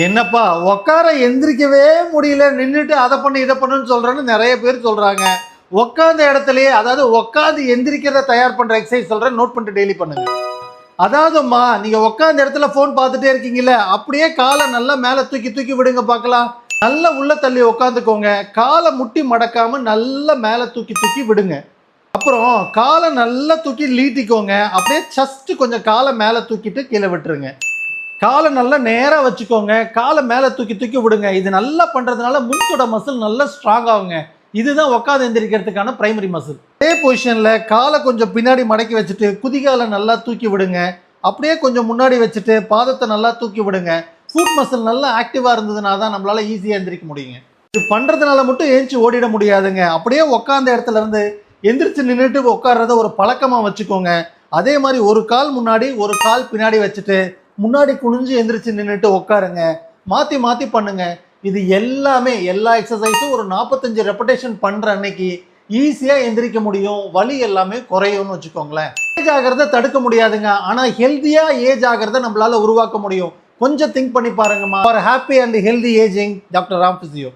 என்னப்பா உட்கார எந்திரிக்கவே முடியல, நின்றுட்டு அதை பண்ணு இதை பண்ணுன்னு சொல்றேன்னு நிறைய பேர் சொல்றாங்க. உட்காந்த இடத்துலயே, அதாவது உட்காந்து எந்திரிக்கிறத தயார் பண்ற எக்ஸசைஸ் சொல்றேன், நோட் பண்ணிட்டு டெய்லி பண்ணுங்க. அதாவதும்மா, நீங்க உட்காந்த இடத்துல போன் பார்த்துட்டே இருக்கீங்கல்ல, அப்படியே காலை நல்லா மேல தூக்கி தூக்கி விடுங்க பார்க்கலாம். நல்லா உள்ள தள்ளி உட்காந்துக்கோங்க. காலை முட்டி மடக்காம நல்லா மேல தூக்கி தூக்கி விடுங்க. அப்புறம் காலை நல்லா தூக்கி நீட்டிக்கோங்க. அப்படியே ஜஸ்ட் கொஞ்சம் காலை மேல தூக்கிட்டு கீழே விட்டுருங்க. காலை நல்லா நேரா வச்சுக்கோங்க. காலை மேல தூக்கி தூக்கி விடுங்க. இது நல்லா பண்றதுனால முன்தொட மசில் நல்லா ஸ்ட்ராங் ஆகுங்க. இதுதான் உட்காந்து எந்திரிக்கிறதுக்கான பிரைமரி மசில். அதே பொசிஷன்ல காலை கொஞ்சம் பின்னாடி மடக்கி வச்சுட்டு குதிகாலை நல்லா தூக்கி விடுங்க. அப்படியே கொஞ்சம் முன்னாடி வச்சுட்டு பாதத்தை நல்லா தூக்கி விடுங்க. ஃபுட் மசில் நல்லா ஆக்டிவா இருந்ததுனா தான் நம்மளால ஈஸியா எந்திரிக்க முடியுங்க. இது பண்றதுனால மட்டும் ஏஞ்சி ஓடிட முடியாதுங்க. அப்படியே உட்கார்ந்த இடத்துல இருந்து எந்திரிச்சு நின்றுட்டு உட்கார்றத ஒரு பழக்கமா வச்சுக்கோங்க. அதே மாதிரி ஒரு கால் முன்னாடி ஒரு கால் பின்னாடி வச்சுட்டு முன்னாடி குனிஞ்சு எந்திரிச்சு நின்றுட்டு உட்காருங்க. மாத்தி மாத்தி பண்ணுங்க. இது எல்லாமே எல்லா எக்ஸசைஸும் ஒரு 45 ரெப்படேஷன் பண்ற அன்னைக்கு ஈஸியா எந்திரிக்க முடியும். வலி எல்லாமே குறையும்னு வச்சுக்கோங்களேன். ஏஜ் ஆகிறத தடுக்க முடியாதுங்க, ஆனா ஹெல்தியா ஏஜ் ஆகிறத நம்மளால உருவாக்க முடியும். கொஞ்சம் திங்க் பண்ணி பாருங்கம்மா. For happy and healthy ageing, doctor Ram physio.